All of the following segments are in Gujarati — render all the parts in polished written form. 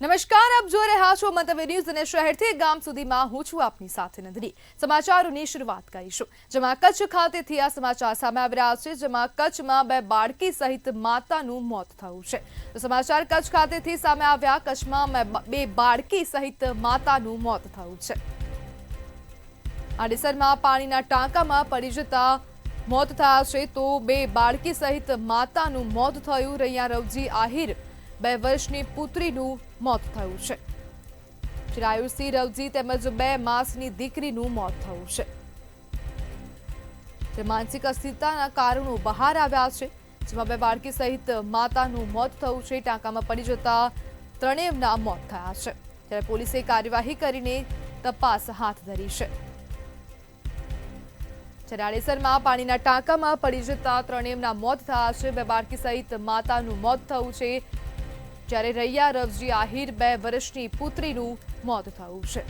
નમસ્કાર, આપ જોઈ રહ્યા છો મંતવ્ય ન્યૂઝ અને શહેરથી ગામ સુધીમાં હું છું આપની સાથે નંદની। સમાચારોની શરૂઆત કરીશું, જેમાં કચ્છ ખાતેથી આ સમાચાર સામે આવી રહ્યા છે, જેમાં કચ્છમાં બે બાળકી સહિત માતાનું મોત થયું છે। તો સમાચાર કચ્છ ખાતેથી સામે આવ્યા, કચ્છમાં બે બાળકી સહિત માતાનું મોત થયું છે। આડેસરમાં પાણીના ટાંકામાં પડી જતા મોત થયા છે, તો બે બાળકી સહિત માતાનું મોત થયું। રૈયા રવજી આહિર 2 વર્ષની પુત્રીનું મોત થયું છે। ચિરાયુસિંહ રવજી તેમજ 2 માસની દીકરીનું મોત થયું છે। જે માનસિક અસ્થિરતાના કારણો બહાર આવ્યા છે, જેમાં 2 બાળકી સહિત માતાનું મોત થયું છે। ટાંકામાં પડી જતા ત્રણેયના મોત થયા છે, ત્યારે પોલીસે કાર્યવાહી કરીને તપાસ હાથ ધરી છે। આડેસરમાં પાણીના ટાંકામાં પડી જતા ત્રણેયના મોત થયા છે। 2 બાળકી સહિત માતાનું મોત થયું છે, જ્યારે રૈયા રવજી આહિર 2 વર્ષની પુત્રીનું મોત થયું છે।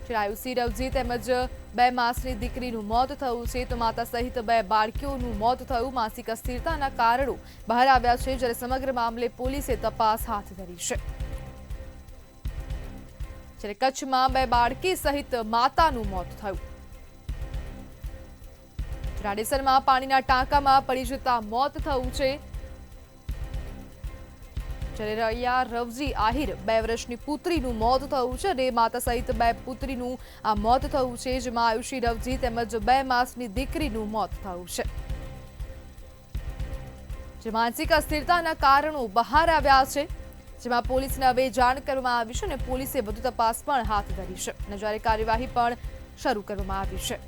ચિરાયુસિંહ રવજી તેમજ 2 માસની દીકરીનું મોત થયું છે, તો માતા સહિત 2 બાળકીઓનું મોત થયું। માનસિક અસ્થિરતાના કારણો બહાર આવ્યા છે, જ્યારે સમગ્ર મામલે પોલીસે તપાસ હાથ ધરી છે। જ્યારે કચ્છમાં 2 બાળકી સહિત માતાનું મોત થયું। આડેસરમાં પાણીના ટાંકામાં પડી જતા મોત થયું છે, જ્યારે રૈયા રવજી આહિર 2 વર્ષની પુત્રીનું મોત થયું છે અને માતા સહિત 2 પુત્રીનું આ મોત થયું છે, જેમાં આયુષી રવજી તેમજ 2 માસની દીકરીનું મોત થયું છે। જે માનસિક અસ્થિરતાના કારણો બહાર આવ્યા છે, જેમાં પોલીસને હવે જાણ કરવામાં આવી છે અને પોલીસે વધુ તપાસ પણ હાથ ધરી છે અને જ્યારે કાર્યવાહી પણ શરૂ કરવામાં આવી છે।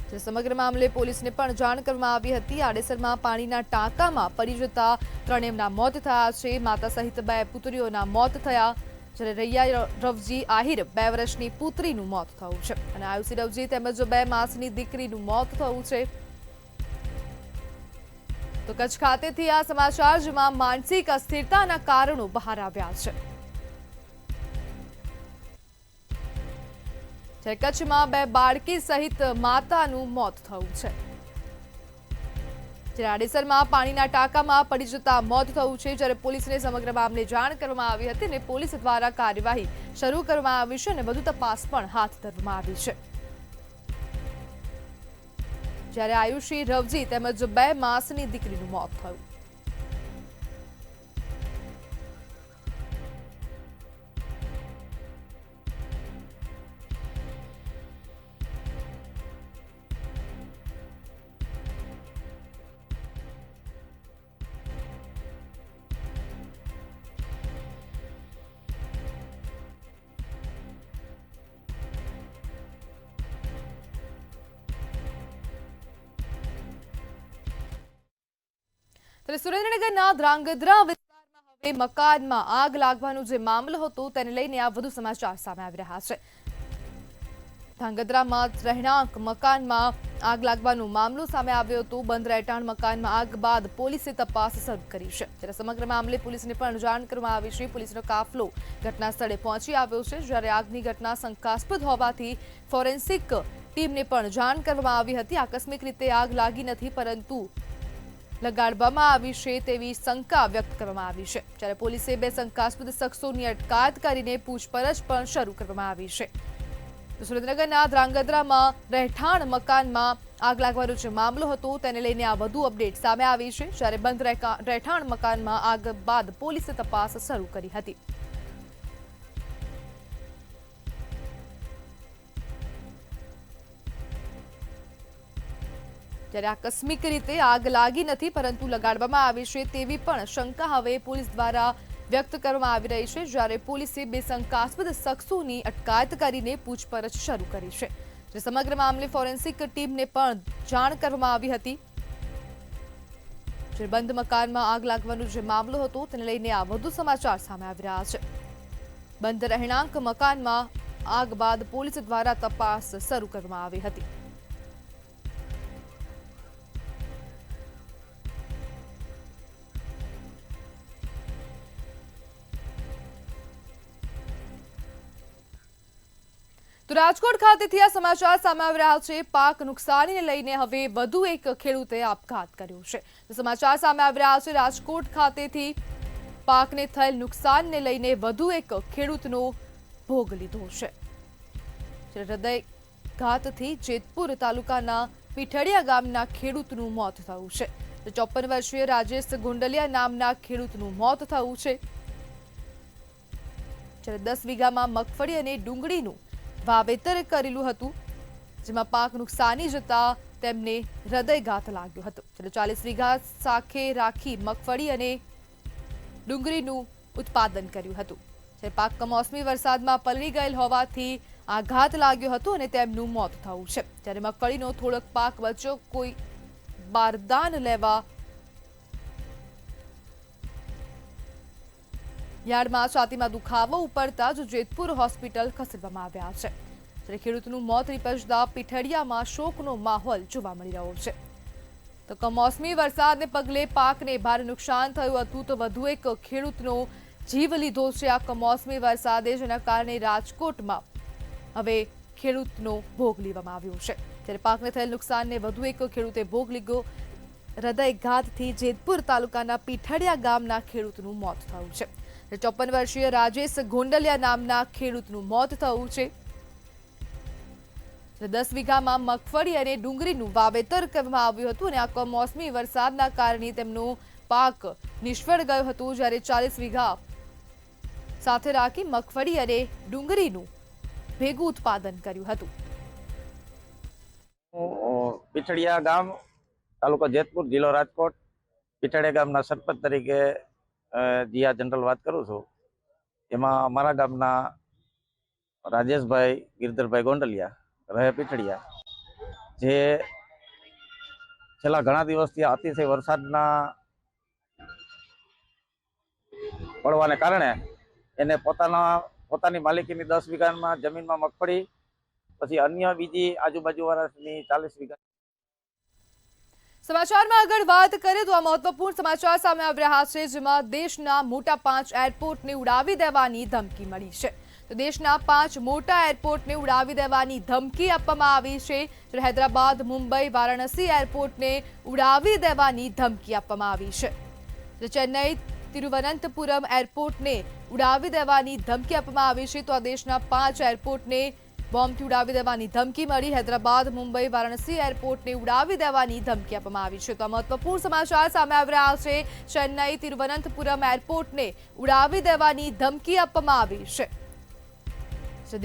જે સમગ્ર મામલે પોલીસને પણ જાણ કરવામાં આવી હતી। આડેસરમાં પાણીના ટાંકામાં પડી જતા ત્રણેયના મોત થયા છે। માતા સહિત 2 પુત્રીઓના મોત થયા, જ્યારે રૈયા રવજી આહિર 2 વર્ષની પુત્રીનું મોત થયું છે અને આયુષી રવજી તેમજ 2 માસની દીકરીનું મોત થયું છે। તો કચ્છ ખાતેથી આ સમાચાર, જેમાં માનસિક અસ્થિરતાના કારણો બહાર આવ્યા છે। કચ્છમાં 2 બાળકી સહિત માતાનું મોત થયું છે। જ્યારે આડેસરમાં પાણીના ટાંકામાં પડી જતા મોત થયું છે, જ્યારે પોલીસને સમગ્ર મામલે જાણ કરવામાં આવી હતી અને પોલીસ દ્વારા કાર્યવાહી શરૂ કરવામાં આવી છે અને વધુ તપાસ પણ હાથ ધરવામાં આવી છે। જ્યારે આયુષી રવજી તેમજ 2 માસની દીકરીનું મોત થયું। સુરેન્દ્રનગરના ધ્રાંગધ્રા વિસ્તારમાં હવે મકાનમાં આગ લાગવાનો જે મામલો હતો, તેને લઈને આ વધુ સમાચાર સામે આવી રહ્યા છે। ધ્રાંગધ્રામાં રહેણાંક મકાનમાં આગ લાગવાનો મામલો સામે આવ્યો હતો। બંધ રહેઠાણ મકાનમાં આગ બાદ પોલીસે તપાસ શરૂ કરી છે, ત્યારે સમગ્ર મામલે પોલીસને પણ જાણ કરવામાં આવી છે। પોલીસનો કાફલો ઘટના સ્થળે પહોંચી આવ્યો છે, જ્યારે આગની ઘટના શંકાસ્પદ હોવાથી ફોરેન્સિક ટીમને પણ જાણ કરવામાં આવી હતી। આકસ્મિક રીતે આગ લાગી નથી, પરંતુ લગાડવામાં આવી છે તેવી શંકા વ્યક્ત કરવામાં આવી છે, જ્યારે પોલીસે 2 શંકાસ્પદ શખ્સોની અટકાયત કરીને પૂછપરછ પણ શરૂ કરવામાં આવી છે। સુરેન્દ્રનગરના ધ્રાંગધ્રામાં રહેઠાણ મકાનમાં આગ લાગવાનો જે મામલો હતો, તેને લઈને આ વધુ અપડેટ સામે આવી છે, જ્યારે બંધ રહેઠાણ મકાનમાં આગ બાદ પોલીસે તપાસ શરૂ કરી હતી। જ્યારે આકસ્મિક રીતે આગ લાગી નથી, પરંતુ લગાડવામાં આવી છે તેવી પણ શંકા હવે પોલીસ દ્વારા વ્યક્ત કરવામાં આવી રહી છે, જ્યારે પોલીસે 2 શંકાસ્પદ શખ્સોની અટકાયત કરીને પૂછપરછ શરૂ કરી છે। જે સમગ્ર મામલે ફોરેન્સિક ટીમને પણ જાણ કરવામાં આવી હતી। જે બંધ મકાનમાં આગ લાગવાનો જે મામલો હતો, તેને લઈને આ વધુ સમાચાર સામે આવી રહ્યા છે। બંધ રહેણાંક મકાનમાં આગ બાદ પોલીસ દ્વારા તપાસ શરૂ કરવામાં આવી હતી। તો રાજકોટ ખાતેથી આ સમાચાર સામે આવી રહ્યા છે। પાક નુકસાનીને લઈને હવે વધુ એક ખેડૂતે આપઘાત કર્યો છે। તો સમાચાર સામે આવી રહ્યા છે રાજકોટ ખાતેથી પાકને થયેલ નુકસાનને લઈને વધુ એક ખેડૂતનો ભોગ લીધો છે। હૃદયઘાતથી જેતપુર તાલુકાના પીઠડિયા ગામના ખેડૂતનું મોત થયું છે। તો 54 વર્ષીય રાજેશ ગુંડલિયા નામના ખેડૂતનું મોત થયું છે। જ્યારે 10 વીઘામાં મગફળી અને ડુંગળીનું વાવેતર કરેલું હતું, જેમાં પાક નુકસાની જતા તેમને હૃદયઘાત લાગ્યો હતો। ત્યારે 40 વીઘા સાખે રાખી મગફળી અને ડુંગળીનું ઉત્પાદન કર્યું હતું। જ્યારે પાક કમોસમી વરસાદમાં પલળી ગયેલ હોવાથી આઘાત લાગ્યો હતો અને તેમનું મોત થયું છે। ત્યારે મગફળીનો થોડોક પાક બચ્યો, કોઈ બારદાન લેવા યાર્ડમાં છાતીમાં દુખાવો ઉપડતા જ જેતપુર હોસ્પિટલ ખસેડવામાં આવ્યા છે। ત્યારે ખેડૂતનું મોત નીપજતા પીઠડિયામાં શોકનો માહોલ જોવા મળી રહ્યો છે। તો કમોસમી વરસાદને પગલે પાકને ભારે નુકસાન થયું હતું, તો વધુ એક ખેડૂતનો જીવ લીધો છે આ કમોસમી વરસાદે, જેના કારણે રાજકોટમાં હવે ખેડૂતનો ભોગ લેવામાં આવ્યો છે। ત્યારે પાકને થયેલ નુકસાનને વધુ એક ખેડૂતે ભોગ લીધો। હૃદયઘાતથી જેતપુર તાલુકાના પીઠડિયા ગામના ખેડૂતનું મોત થયું છે। 54 વર્ષીય રાજેશ ગોંડલિયા નામના ખેડૂતનું મોત થયું છે। 10 વીઘામાં મગફળી અને ડુંગળીનું વાવેતર કરવામાં આવ્યું હતું અને આ કમોસમી વરસાદના કારણે તેમનો પાક નિષ્ફળ ગયો હતો। જ્યારે 40 વીઘા સાથે રાખી મગફળી અને ડુંગળીનું ભેગું ઉત્પાદન કર્યું હતું। પીઠડિયા ગામ, તાલુકો જેતપુર, જિલ્લો રાજકોટ, પીઠડિયા ગામના સરપંચ તરીકે જીયા જનરલ વાત કરું છું। એમાં અમારા ગામના રાજેશભાઈ ગિરધરભાઈ ગોંડલિયા રહે પીઠડિયા, જે છેલ્લા ઘણા દિવસથી અતિશય વરસાદના પડવાને કારણે એને પોતાની માલિકીની 10 વીઘામાં જમીનમાં મગફળી, પછી અન્ય બીજી આજુબાજુવાળાની 40 વીઘા। સમાચારમાં આગળ વાત કરીએ તો આ મહત્વપૂર્ણ સમાચાર સામે આવી રહ્યા છે, જેમાં દેશના મોટા 5 એરપોર્ટને ઉડાવી દેવાની ધમકી મળી છે। તો દેશના 5 મોટા એરપોર્ટને ઉડાવી દેવાની ધમકી આપવામાં આવી છે। જ્યારે હૈદરાબાદ, મુંબઈ, વારાણસી એરપોર્ટને ઉડાવી દેવાની ધમકી આપવામાં આવી છે। તો ચેન્નઈ, તિરુવનંતપુરમ એરપોર્ટને ઉડાવી દેવાની ધમકી આપવામાં આવી છે। તો આ દેશના 5 એરપોર્ટને બોમ્બથી ઉડાવી દેવાની ધમકી મળી। હૈદરાબાદ, મુંબઈ, વારાણસી એરપોર્ટને ઉડાવી દેવાની ધમકી આપવામાં આવી છે। તો આ મહત્વપૂર્ણ સમાચાર સામે આવી રહ્યા છે। ચેન્નઈ, તિરુવનંતપુરમ એરપોર્ટને ઉડાવી દેવાની ધમકી આપવામાં આવી છે।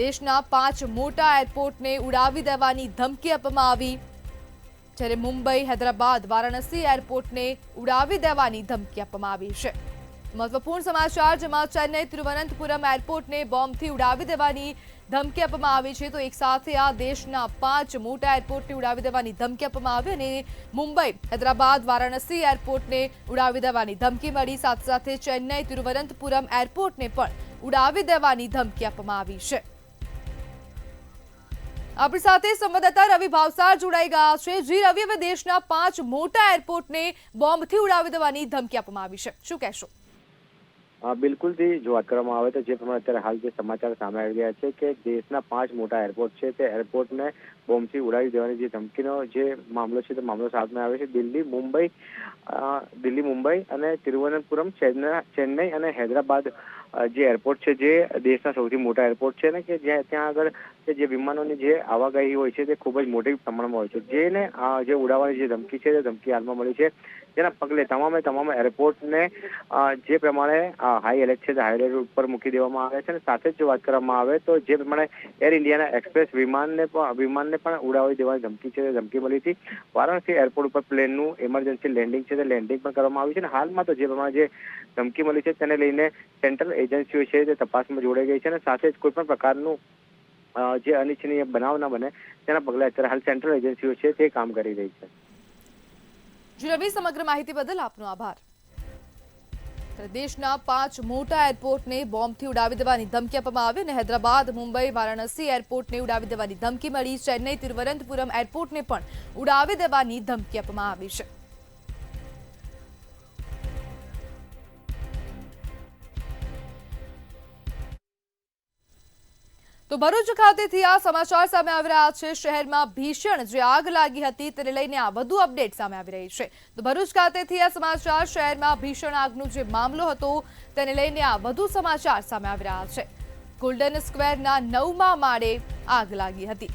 દેશના 5 મોટા એરપોર્ટને ઉડાવી દેવાની ધમકી આપવામાં આવી, જ્યારે મુંબઈ, હૈદરાબાદ, વારાણસી એરપોર્ટને ઉડાવી દેવાની ધમકી આપવામાં આવી છે। મહત્વપૂર્ણ સમાચાર, જેમાં ચેન્નઈ, તિરુવનંતપુરમ એરપોર્ટને બોમ્બથી ઉડાવી દેવાની ધમકી આપવામાં આવી છે। તો એક સાથે આ દેશના 5 મોટા એરપોર્ટને ઉડાવી દેવાની ધમકી આપવામાં આવી અને મુંબઈ, હૈદરાબાદ, વારાણસી એરપોર્ટને ઉડાવી દેવાની ધમકી મળી। સાથે સાથે ચેન્નઈ, તિરુવનંતપુરમ એરપોર્ટને પણ ઉડાવી દેવાની ધમકી આપવામાં આવી છે। આપણી સાથે સંવાદદાતા રવિ ભાવસાર જોડાઈ ગયા છે। જી રવિ, હવે દેશના 5 મોટા એરપોર્ટને બોમ્બથી ઉડાવી દેવાની ધમકી આપવામાં આવી છે, શું કહેશો? બિલકુલ થી જો વાત કરવામાં આવે તો જે પ્રમાણે અત્યારે હાલ જે સમાચાર સામે આવી રહ્યા છે કે દેશના 5 મોટા એરપોર્ટ છે તે એરપોર્ટને બોમ્બથી ઉડાવી દેવાની જે ધમકીનો જે મામલો છે તે મામલો સામે આવે છે। દિલ્હી, મુંબઈ અને તિરુવનંતપુરમ, ચેન્નઈ અને હૈદરાબાદ જે એરપોર્ટ છે જે દેશના સૌથી મોટા એરપોર્ટ છે ને, કે ત્યાં આગળ જે વિમાનોની જે આવાગઈ હોય છે તે ખૂબ જ મોટી પ્રમાણમાં હોય છે, જેને જે ઉડાવવાની જે ધમકી છે તે ધમકી હાલમાં મળી છે। જેના પગલે તમામ એરપોર્ટને જે પ્રમાણે હાઈ એલર્ટ છે તે હાઈ એલર્ટ ઉપર મૂકી દેવામાં આવે છે। અને સાથે જ જો વાત કરવામાં આવે તો જે પ્રમાણે એર ઇન્ડિયાના એક્સપ્રેસ વિમાનને પણ ઉડાવી દેવાની ધમકી છે તે ધમકી મળી હતી। વારાણસી એરપોર્ટ ઉપર પ્લેનનું ઇમરજન્સી લેન્ડિંગ છે તે લેન્ડિંગ પણ કરવામાં આવ્યું છે। અને હાલમાં તો જે પ્રમાણે જે ધમકી મળી છે તેને લઈને સેન્ટ્રલ એજન્સીઓ છે તે તપાસમાં જોડાઈ ગઈ છે અને સાથે જ કોઈ પણ પ્રકારનું જે અનિચ્છનીય બનાવ ન બને તેના પગલે અત્યારે હાલ સેન્ટ્રલ એજન્સીઓ છે તે કામ કરી રહી છે। રવિ, સમગ્ર માહિતી બદલ આપનો આભાર। દેશના 5 મોટા એરપોર્ટને બોમ્બથી ઉડાવી દેવાની ધમકી આપવામાં આવી અને હૈદરાબાદ, મુંબઈ, વારાણસી એરપોર્ટને ઉડાવી દેવાની ધમકી મળી। ચેન્નઈ, તિરુવનંતપુરમ એરપોર્ટને પણ ઉડાવી દેવાની ધમકી આપવામાં આવી છે। તો ભરૂચ ખાતેથી આ સમાચાર સામે આવી રહ્યા છે। શહેરમાં ભીષણ જે આગ લાગી હતી તેને લઈને આ વધુ અપડેટ સામે આવી રહી છે। તો ભરૂચ ખાતેથી આ સમાચાર, શહેરમાં ભીષણ આગનો જે મામલો હતો તેને લઈને આ વધુ સમાચાર સામે આવી રહ્યા છે। ગોલ્ડન સ્ક્વેરના 9મા માળે આગ લાગી હતી।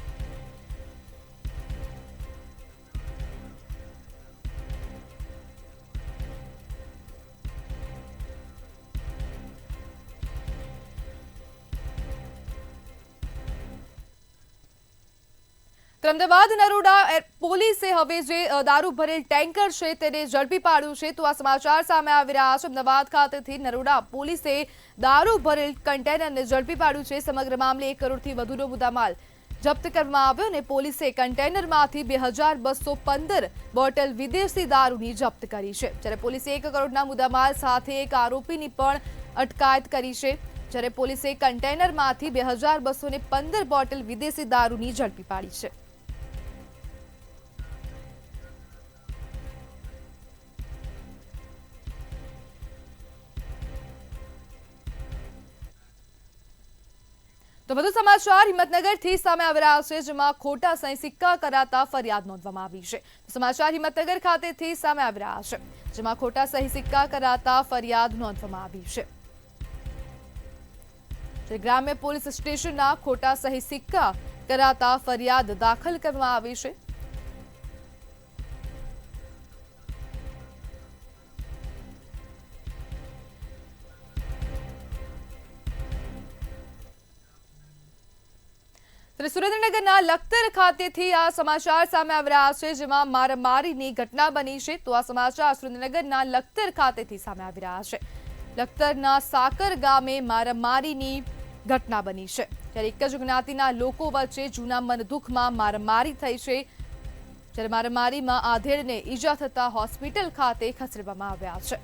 અમદાવાદ નરોડા પોલીસે હવે જે દારૂ ભરેલ ટેન્કર છે તેને ઝડપી પાડ્યું છે। તો આ સમાચાર સામે આવી રહ્યા છે। અમદાવાદ ખાતેથી નરોડા પોલીસે દારૂ ભરેલ કન્ટેનરને ઝડપી પાડ્યું છે। સમગ્ર મામલે 1 કરોડથી વધુનો મુદ્દામાલ જપ્ત કરવામાં આવ્યો અને પોલીસે કન્ટેનરમાંથી 2215 બોટલ વિદેશી દારૂની જપ્ત કરી છે। જ્યારે પોલીસે 1 કરોડના મુદ્દામાલ સાથે એક આરોપીની પણ અટકાયત કરી છે। જ્યારે પોલીસે કન્ટેનરમાંથી 2215 બોટલ વિદેશી દારૂની ઝડપી પાડી છે। તો વધુ સમાચાર હિંમતનગરથી સામે આવી રહ્યા છે, જેમાં ખોટા સહી સિક્કા કરાતા ફરિયાદ નોંધવામાં આવી છે। સમાચાર હિંમતનગર ખાતેથી સામે આવી રહ્યા છે, જેમાં ખોટા સહી સિક્કા કરાતા ફરિયાદ નોંધવામાં આવી છે। ગ્રામ્ય પોલીસ સ્ટેશનના ખોટા સહી સિક્કા કરાતા ફરિયાદ દાખલ કરવામાં આવી છે। સુરેન્દ્રનગરના લખતર ખાતેથી આ સમાચાર સામે આવી રહ્યા છે, જેમાં મારામારીની ઘટના બની છે। તો આ સમાચાર સુરેન્દ્રનગરના લખતર ખાતેથી સામે આવી રહ્યા છે। લખતરના સાકર ગામે મારામારીની ઘટના બની છે, ત્યારે એક જ જ્ઞાતિના લોકો વચ્ચે જૂના મનદુખમાં મારામારી થઈ છે। જ્યારે મારામારીમાં આધેડને ઈજા થતા હોસ્પિટલ ખાતે ખસેડવામાં આવ્યા છે।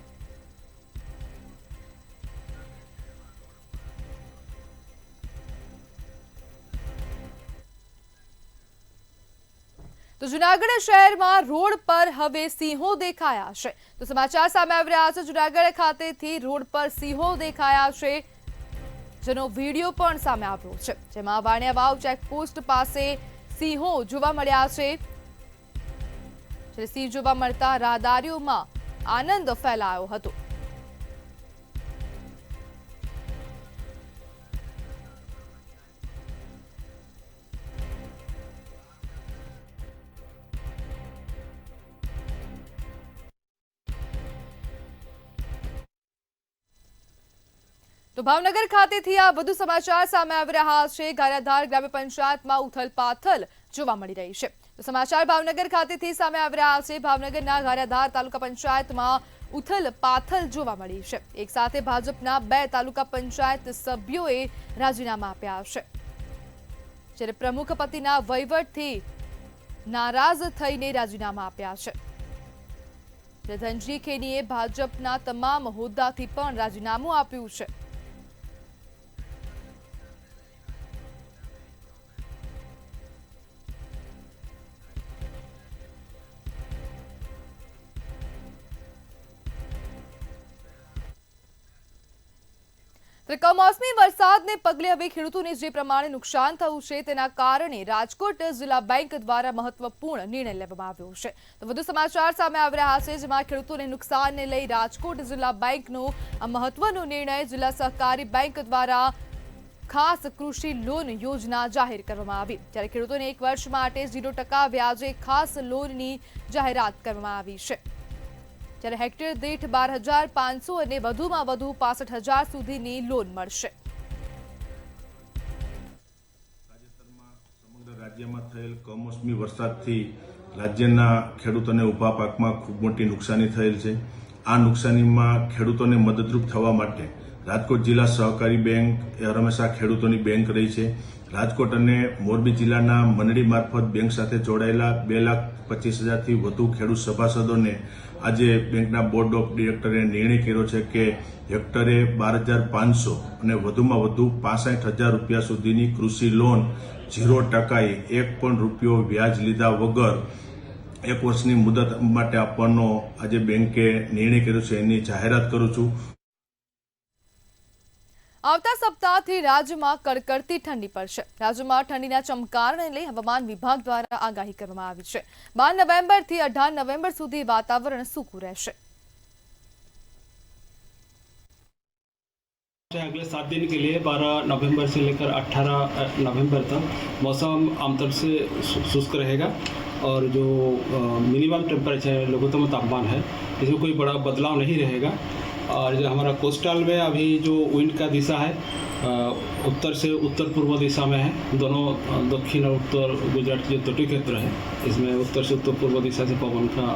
તો જૂનાગઢ શહેરમાં રોડ પર હવે સિંહો દેખાયા છે। તો સમાચાર સામે આવી રહ્યા છે, જૂનાગઢ ખાતેથી રોડ પર સિંહો દેખાયા છે, જેનો વિડીયો પણ સામે આવ્યો છે, જેમાં વાણિયા વાવ ચેકપોસ્ટ પાસે સિંહો જોવા મળ્યા છે। સિંહ જોવા મળતા રાહદારીઓમાં આનંદ ફેલાયો હતો। તો ભાવનગર ખાતેથી આ વધુ સમાચાર સામે આવી રહ્યા છે। ગારિયાધાર ગ્રામ્ય પંચાયતમાં ઉથલપાથલ જોવા મળી રહી છે। તો સમાચાર ભાવનગર ખાતેથી સામે આવી રહ્યા છે। ભાવનગરના ગારિયાધાર તાલુકા પંચાયતમાં ઉથલપાથલ જોવા મળી છે। એક સાથે ભાજપના 2 તાલુકા પંચાયત સભ્યોએ રાજીનામા આપ્યા છે, જ્યારે પ્રમુખ પતિના વહીવટથી નારાજ થઈને રાજીનામા આપ્યા છે। ધનજી ખેનીએ ભાજપના તમામ હોદ્દાથી પણ રાજીનામું આપ્યું છે। કમોસમી વરસાદને પગલે હવે ખેડૂતોને જે પ્રમાણે નુકસાન થયું છે, તેના કારણે રાજકોટ જિલ્લા બેંક દ્વારા મહત્વપૂર્ણ નિર્ણય લેવામાં આવ્યો છે। તો વધુ સમાચાર સામે આવી રહ્યા છે, જેમાં ખેડૂતોને નુકસાનને લઈ રાજકોટ જિલ્લા બેંકનો આ મહત્વનો નિર્ણય જિલ્લા સહકારી બેંક દ્વારા ખાસ કૃષિ લોન યોજના જાહેર કરવામાં આવી। ત્યારે ખેડૂતોને 1 વર્ષ માટે 0% વ્યાજે ખાસ લોનની જાહેરાત કરવામાં આવી છે। જ્યારે હેક્ટર દીઠ 12,500 અને વધુમાં વધુ 65,000 સુધીની લોન મળશે। સમગ્ર રાજ્યમાં થયેલ કમોસમી વરસાદથી રાજ્યના ખેડૂતોને ઊભા પાકમાં ખૂબ મોટી નુકસાની થયેલ છે। આ નુકસાનીમાં ખેડૂતોને મદદરૂપ થવા માટે રાજકોટ જિલ્લા સહકારી બેંક એ હંમેશા ખેડૂતોની બેંક રહી છે। રાજકોટ અને મોરબી જિલ્લાના મંડળી મારફત બેંક સાથે જોડાયેલા 2,25,000થી વધુ ખેડૂત સભાસદોને આજે બેંકના બોર્ડ ઓફ ડિરેક્ટરે નિર્ણય કર્યો છે કે હેક્ટરે 12,500 અને વધુમાં વધુ 65,000 રૂપિયા સુધીની કૃષિ લોન 0%, 1 પણ રૂપિયો વ્યાજ લીધા વગર 1 વર્ષની મુદત માટે આપવાનો આજે બેંકે નિર્ણય કર્યો છે, એની જાહેરાત કરું છું। આવતા સપ્તાહથી રાજ્યમાં કડકડતી ઠંડી પડશે. રાજ્યમાં ઠંડીના ચમકારને લઈ હવામાન વિભાગ દ્વારા આગાહી કરવામાં આવી છે. 12 નવેમ્બરથી 18 નવેમ્બર સુધી વાતાવરણ સૂકું રહેશે. अगले 7 दिन के लिए 12 नवंबर से लेकर 18 नवंबर तक मौसम आमतौर से शुष्क रहेगा और जो मिनिमम टेम्परेचर लघुत्तम तापमान है इसमें कोई बड़ा बदलाव नहीं रहेगा। और जो हमारा कोस्टल में अभी जो विंड का दिशा है उत्तर से उत्तर पूर्व दिशा में है। दोनों दक्षिण और उत्तर गुजरात के जो तटीय क्षेत्र है इसमें उत्तर से उत्तर पूर्व दिशा से पवन का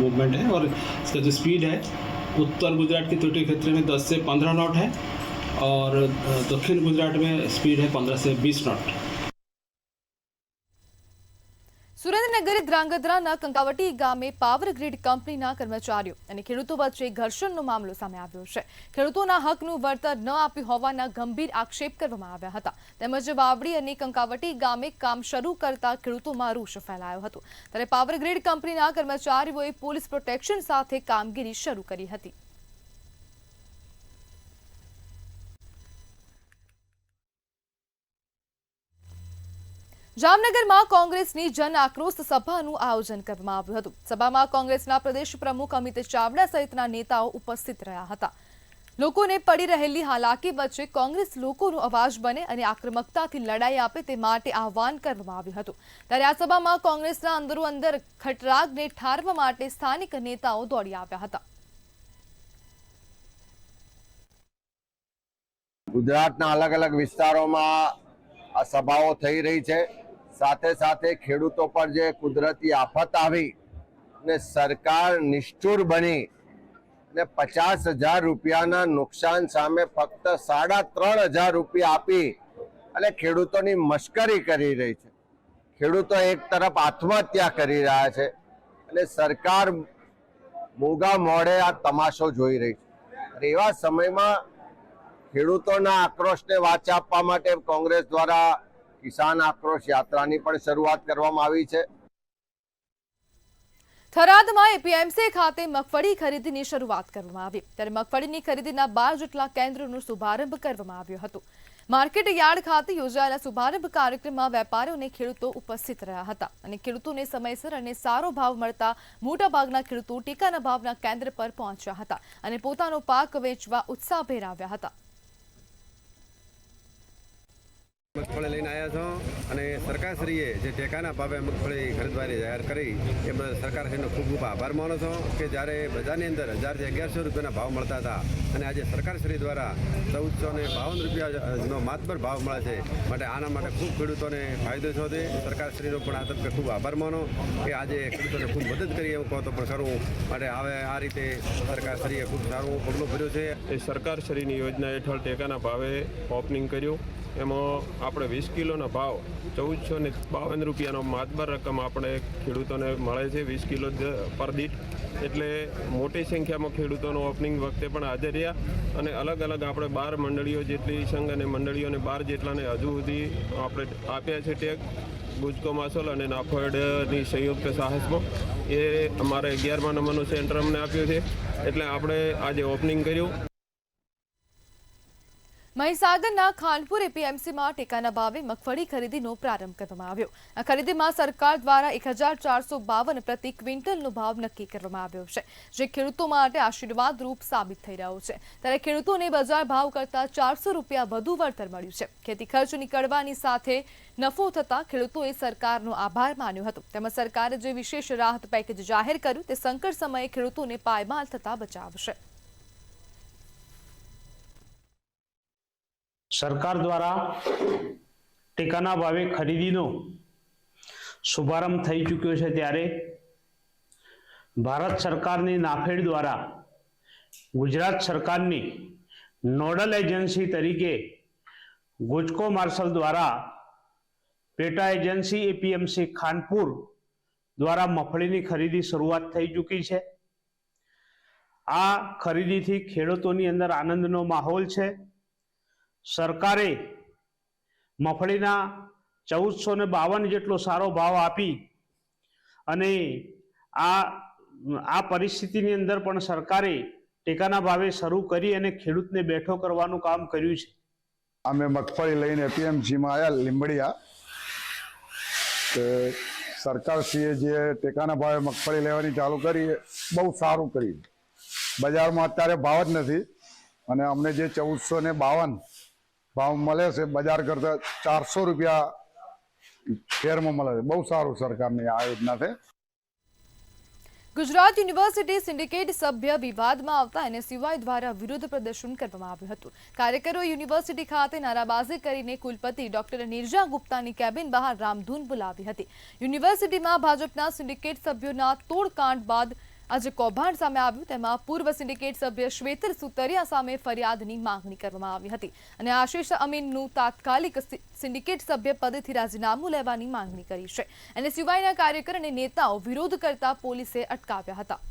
मूवमेंट है और इसका जो स्पीड है उत्तर गुजरात के तटीय क्षेत्र में 10 से 15 नॉट है और दक्षिण गुजरात में स्पीड है 15 से 20 नॉट। સુરેન્દ્રનગર ધ્રાંગધ્રાના કંકાવટી ગામે પાવર ગ્રીડ કંપનીના કર્મચારીઓ અને ખેડૂતો વચ્ચે ઘર્ષણનો મામલો સામે આવ્યો છે. ખેડૂતોના હકનું વળતર ન આપ્યું હોવાના ગંભીર આક્ષેપ કરવામાં આવ્યા હતા. તેમજ વાવડી અને કંકાવટી ગામે કામ શરૂ કરતા ખેડૂતોમાં રોષ ફેલાયો હતો. ત્યારે પાવર ગ્રીડ કંપનીના કર્મચારીઓએ પોલીસ પ્રોટેક્શન સાથે કામગીરી શરૂ કરી હતી. જામનગરમાં કોંગ્રેસની જન આક્રોશ સભાનું આયોજન કરવામાં આવ્યું હતું. સભામાં કોંગ્રેસના પ્રદેશ પ્રમુખ અમિત ચાવડા સહિતના નેતાઓ ઉપસ્થિત રહ્યા હતા. લોકોને પડી રહેલી હાલાકી વચ્ચે કોંગ્રેસ લોકોનો અવાજ બને અને આક્રમકતાથી લડાઈ આપે તે માટે આહવાન કરવામાં આવ્યું હતું. ત્યારે આ સભામાં કોંગ્રેસના અંદરોઅંદર ખટરાગને ઠારવા માટે સ્થાનિક નેતાઓ દોડી આવ્યા હતા. ગુજરાતના અલગ અલગ વિસ્તારોમાં આ સભાઓ થઈ રહી છે. સાથે સાથે ખેડૂતો પર જે કુદરતી આફત આવી ને સરકાર નિષ્ઠુર બની ને 50,000 રૂપિયાના નુકસાન સામે ફક્ત 3,500 રૂપિયા આપી અને ખેડૂતોની મશ્કરી કરી રહી છે. ખેડૂતો એક તરફ આત્મહત્યા કરી રહ્યા છે અને સરકાર મોંઘા મોઢે આ તમાશો જોઈ રહી છે. એવા સમયમાં ખેડૂતોના આક્રોશને વાચા આપવા માટે કોંગ્રેસ દ્વારા કિસાન આક્રોશ યાત્રાની પણ શરૂઆત કરવામાં આવી છે. થરાદમાં એપીએમસી ખાતે મગફળી ખરીદીની શરૂઆત કરવામાં આવી. ત્યારે મગફળીની ખરીદીના 12 જેટલા કેન્દ્રોનો શુભારંભ કરવામાં આવ્યો હતો. માર્કેટ યાર્ડ ખાતે યોજાયેલા શુભારંભ કાર્યક્રમમાં વેપારીઓ અને ખેડૂતો ઉપસ્થિત રહ્યા હતા અને ખેડૂતોને સમયસર અને સારો ભાવ મળતા મોટાભાગના ખેડૂતો ટેકાના ભાવના કેન્દ્ર પર પહોંચ્યા હતા અને પોતાનો પાક વેચવા ઉત્સાહભેર આવ્યા હતા. મગફળી લઈને આવ્યા છો અને સરકારશ્રીએ જે ટેકાના ભાવે મગફળી ખરીદવાની જાહેર કરી એ સરકારશ્રીનો ખૂબ ખૂબ આભાર માનું છો કે જ્યારે બજારની અંદર 1,000 થી 1,100 રૂપિયાના ભાવ મળતા હતા અને આજે સરકારશ્રી દ્વારા 1,452 રૂપિયાનો માતબર ભાવ મળે છે. માટે આના માટે ખૂબ ખેડૂતોને ફાયદો થયો છે. સરકારશ્રીનો પણ આ તબક્કે ખૂબ આભાર માનો કે આજે ખેડૂતોને ખૂબ મદદ કરી એવું કહો તો પણ ખરું. માટે હવે આ રીતે સરકારશ્રીએ ખૂબ સારું પગલું ભર્યું છે. એ સરકારશ્રીની યોજના હેઠળ ટેકાના ભાવે ઓપનિંગ કર્યું. એમાં આપણે 20 કિલોના ભાવ 1,452 રૂપિયાનો માતબર રકમ આપણે ખેડૂતોને મળે છે 20 કિલો પર દીઠ. એટલે મોટી સંખ્યામાં ખેડૂતોનો ઓપનિંગ વખતે પણ હાજર રહ્યા અને અલગ અલગ આપણે 12 મંડળીઓ જેટલી સંઘ અને મંડળીઓને 12 જેટલાને હજુ સુધી આપણે આપ્યા છે ટેગ. ગુજકો માસોલ અને નાફેડની સંયુક્ત સાહસમાં એ અમારે 11મા નંબરનું સેન્ટર અમને આપ્યું છે. એટલે આપણે આજે ઓપનિંગ કર્યું. મહીસાગરના ખાનપુર એપીએમસીમાં ટેકાના ભાવે મગફળી ખરીદીનો પ્રારંભ કરવામાં આવ્યો. આ ખરીદીમાં સરકાર દ્વારા 1,452 પ્રતિ ક્વિન્ટલનો ભાવ નક્કી કરવામાં આવ્યો છે, જે ખેડૂતો માટે આશીર્વાદરૂપ સાબિત થઈ રહ્યો છે. ત્યારે ખેડૂતોને બજાર ભાવ કરતાં 400 રૂપિયા વધુ વળતર મળ્યું છે. ખેતી ખર્ચ નીકળવાની સાથે નફો થતાં ખેડૂતોએ સરકારનો આભાર માન્યો હતો. તેમજ સરકારે જે વિશેષ રાહત પેકેજ જાહેર કર્યું તે સંકટ સમયે ખેડૂતોને પાયમાલ થતાં બચાવશે. સરકાર દ્વારા ટેકાના ભાવે ખરીદીનો શુભારંભ થઈ ચૂક્યો છે. ત્યારે ભારત સરકારની નાફેડ દ્વારા ગુજરાત સરકારની નોડલ એજન્સી તરીકે ગુજકો માર્શલ દ્વારા પેટા એજન્સી એપીએમસી ખાનપુર દ્વારા મગફળીની ખરીદી શરૂઆત થઈ ચૂકી છે. આ ખરીદીથી ખેડૂતોની અંદર આનંદનો માહોલ છે. સરકારે મગફળીના 1,452 જેટલો સારો ભાવ આપી અને આ પરિસ્થિતિની અંદર પણ સરકારે ટેકાના ભાવે શરૂ કરી અને ખેડૂતને બેઠો કરવાનું કામ કર્યું છે. અમે મગફળી લઈને એપીએમસીમાં આવ્યા લીંબડિયા. સરકારશ્રીએ જે ટેકાના ભાવે મગફળી લેવાની ચાલુ કરી એ બહુ સારું કર્યું. બજારમાં અત્યારે ભાવ જ નથી અને અમને જે 1452 ભાવ મળે છે બજાર કરતાં 400 રૂપિયા ફેરમાં મળે છે. બહુ સારું સરકારની આ યોજના છે. ગુજરાત યુનિવર્સિટી સિન્ડિકેટ સભ્ય વિવાદમાં આવતા એનએસયુઆઈ દ્વારા વિરોધ પ્રદર્શન કરવામાં આવ્યું હતું. કાર્યકરોએ યુનિવર્સિટી ખાતે નારાબાજી કરીને કુલપતિ ડોક્ટર નીરજા ગુપ્તાની કેબિન બહાર રામધૂન બોલાવી હતી. યુનિવર્સિટીમાં ભાજપના સિન્ડિકેટ સભ્યોના તોડકાંડ બાદ આજે કૌભાંડ સામે આવ્યું. તેમાં પૂર્વ સિન્ડિકેટ સભ્ય શ્વેતર સુતરિયા સામે ફરિયાદની માંગણી કરવામાં આવી હતી અને આશિષ અમીનનું તાત્કાલિક સિન્ડિકેટ સભ્ય પદેથી રાજીનામું લેવાની માંગણી કરી છે. એનએસયુઆઈના કાર્યકર અને નેતાઓ વિરોધ કરતા પોલીસે અટકાવ્યા હતા.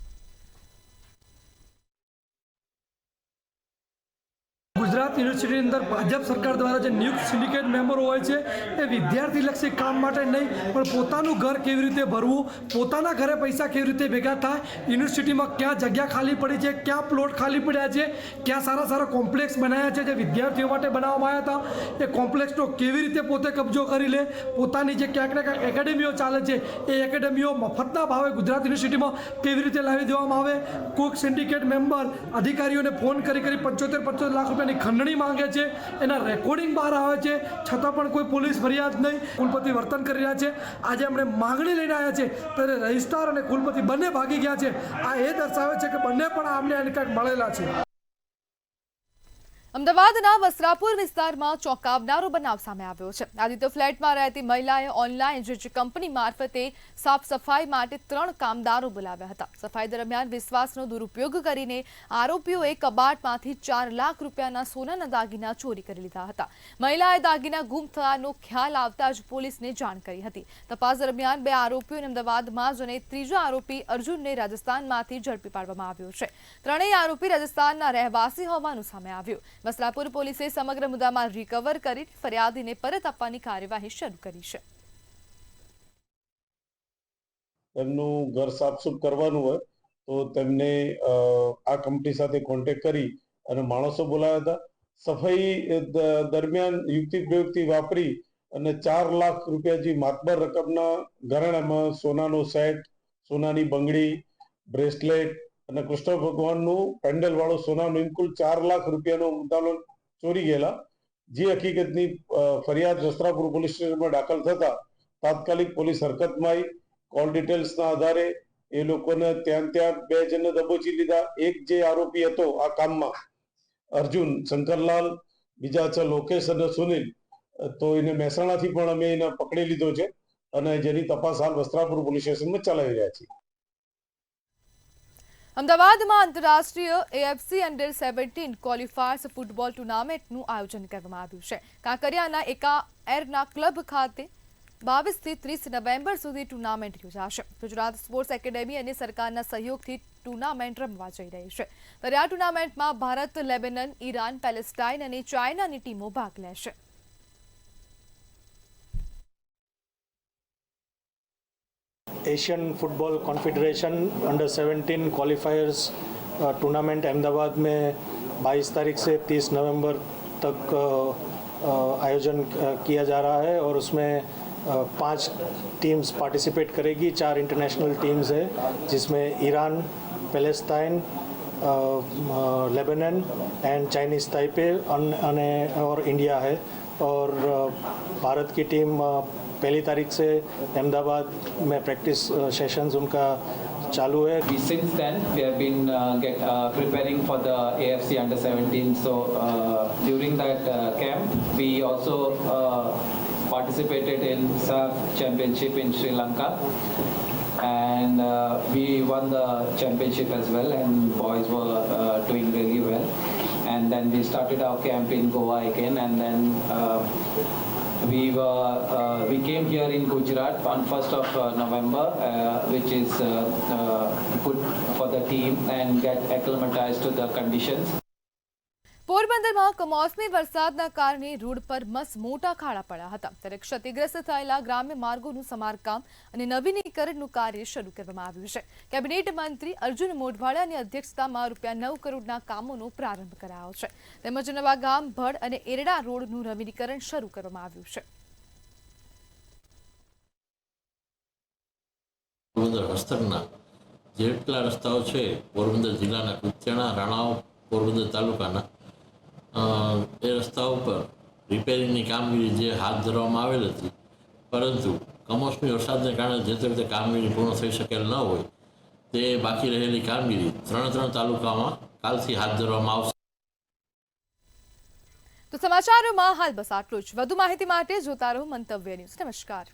ગુજરાત યુનિવર્સિટીની અંદર ભાજપ સરકાર દ્વારા જે નિયુક્ત સિન્ડિકેટ મેમ્બરો હોય છે એ વિદ્યાર્થીલક્ષી કામ માટે નહીં પણ પોતાનું ઘર કેવી રીતે ભરવું, પોતાના ઘરે પૈસા કેવી રીતે ભેગા થાય, યુનિવર્સિટીમાં ક્યાં જગ્યા ખાલી પડી છે, ક્યાં પ્લોટ ખાલી પડ્યા છે, ક્યાં સારા સારા કોમ્પ્લેક્સ બનાવ્યા છે જે વિદ્યાર્થીઓ માટે બનાવવામાં આવ્યા હતા, એ કોમ્પ્લેક્સનો કેવી રીતે પોતે કબજો કરી લે, પોતાની જે ક્યાંક ને ક્યાંક એકેડેમીઓ ચાલે છે એ એકેડેમીઓ મફતના ભાવે ગુજરાત યુનિવર્સિટીમાં કેવી રીતે લાવી દેવામાં આવે. કોઈક સિન્ડિકેટ મેમ્બર અધિકારીઓને ફોન કરી 75 લાખ રૂપિયાની ખંડણી માંગે છે, એના રેકોર્ડિંગ બહાર આવે છે, છતાં પણ કોઈ પોલીસ ફરિયાદ નહીં. કુલપતિ વર્તન કરી રહ્યા છે. આજે અમને માંગણી લઈને આવ્યા છે ત્યારે રજિસ્ટ્રાર અને કુલપતિ બંને ભાગી ગયા છે. આ એ દર્શાવે છે કે બંને પણ આમને કંઈક મળેલા છે. અમદાવાદના વસ્ત્રાપુર વિસ્તારમાં ચોંકાવનારો બનાવ સામે આવ્યો છે. આદિત્ય ફ્લેટમાં રહેતી મહિલાએ ઓનલાઈન જે કંપની મારફતે સાફ સફાઈ માટે 3 કામદારો બોલાવ્યા હતા. સફાઈ દરમિયાન વિશ્વાસનો દુરુપયોગ કરીને આરોપીઓએ કબાટમાંથી 4 લાખ રૂપિયાના સોનાના દાગીના ચોરી કરી લીધા હતા. મહિલાએ દાગીના ગુમ થયાનો ખ્યાલ આવતા જ પોલીસને જાણ કરી હતી. તપાસ દરમિયાન 2 આરોપીઓને અમદાવાદમાં જ અને ત્રીજો આરોપી અર્જુનને રાજસ્થાનમાંથી ઝડપી પાડવામાં આવ્યો છે. ત્રણેય આરોપી રાજસ્થાનના રહેવાસી હોવાનું સામે આવ્યું. વસ્ત્રાપુર પોલીસે સમગ્ર મુદ્દામાં રિકવર કરી ફરિયાદીને પરત આપવાની કાર્યવાહી શરૂ કરી છે. તેમનું ઘર સાફસૂફ કરવાનું હોય તો તેમને આ કંપની સાથે કોન્ટેક્ટ કરી અને માણસો બોલાવ્યા હતા. સફાઈ દરમિયાન યુક્તિ પ્રયુક્તિ વાપરી અને 4 લાખ રૂપિયા જે માતબર રકમના ઘરેણામાં સોનાનો સેટ, સોનાની બંગડી, બ્રેસલેટ અને કૃષ્ણ ભગવાનનું પેન્ડલ વાળું સોનાનું કુલ 4 લાખ રૂપિયાનો મુદ્દામાલ ચોરી ગયેલા. જે હકીકતની ફરિયાદ વસ્ત્રાપુર પોલીસ સ્ટેશનમાં દાખલ થતા તાત્કાલિક પોલીસ હરકતમાં આવી. કોલ ડિટેલ્સના આધારે એ લોકોને ત્યાં 2 જણને દબોચી લીધા. એક જે આરોપી હતો આ કામમાં અર્જુન શંકરલાલ, બીજા છે લોકેશ અને સુનિલ, તો એને મહેસાણાથી પણ અમે એને પકડી લીધો છે અને જેની તપાસ હાલ વસ્ત્રાપુર પોલીસ સ્ટેશનમાં ચલાવી રહ્યા છીએ. અમદાવાદમાં આંતરરાષ્ટ્રીય AFC અંડર-17 ક્વોલિફાયર્સ ફૂટબોલ ટુર્નામેન્ટનું આયોજન કરવામાં આવ્યું છે. કાંકરિયાના એરના ક્લબ ખાતે 22 થી 30 નવેમ્બર સુધી ટુર્નામેન્ટ યોજાશે. ગુજરાત સ્પોર્ટ્સ એકેડેમી અને સરકારના સહયોગથી ટુર્નામેન્ટ રમવા જઈ રહી છે. ત્યારે આ ટુર્નામેન્ટમાં ભારત, લેબેનન, ઈરાન, પેલેસ્ટાઇન અને ચાઇનાની ટીમો ભાગ લેશે. Asian football confederation under-17 क्वालिफायर्स tournament Ahmedabad में 22 तारीख से 30 नवंबर तक आयोजन किया जा रहा है और उसमें 5 टीम्स पार्टिसिपेट करेगी. 4 इंटरनेशनल टीम्स है जिसमें Iran, Palestine, Lebanon and Chinese Taipei और इंडिया है. और भारत की टीम पहली तारीख से अहमदाबाद में प्रैक्टिस सेशंस उनका चालू है. Since then we have been preparing for the AFC under-17. So during that camp we also participated in SAF Championship in Sri Lanka and we won the championship as well and boys were doing really well. And then we started our camp in Goa again and then we came here in Gujarat on 1st of November, which is good for the team and get acclimatized to the conditions. પોરબંદરમાં કમોસમી વરસાદના કારણે રોડ પર મોટા ખાડા પડ્યા હતા, ત્યારે ક્ષતિગ્રસ્ત થયેલા ગ્રામ્ય માર્ગોનું સમારકામ અને નવીનીકરણનું કાર્ય શરૂ કરવામાં આવ્યું છે. કેબિનેટ મંત્રી અર્જુન મોઢવાડિયાની અધ્યક્ષતામાં ₹9 કરોડના કામોનો પ્રારંભ કરાયો છે. તેમજ નવા ગામ ભડ અને એરડા રોડનું નવીનીકરણ શરૂ કરવામાં આવ્યું છે. પોરબંદર હસ્તકના જેટલા રસ્તાઓ છે પોરબંદર જિલ્લાના કુતિયાણા, રાણાઓ, પોરબંદર તાલુકાના એ રસ્તાઓ પર રિપેરિંગની કામગીરી જે હાથ ધરવામાં આવેલ હતી, પરંતુ કમોસમી વરસાદને કારણે જે તે વખતે કામગીરી પૂર્ણ થઈ શકેલ ન હોય તે બાકી રહેલી કામગીરી ત્રણ તાલુકામાં કાલથી હાથ ધરવામાં આવશે. તો સમાચારોમાં હાલ બસ આટલું જ. વધુ માહિતી માટે જોતા રહો મંતવ્ય ન્યૂઝ. નમસ્કાર.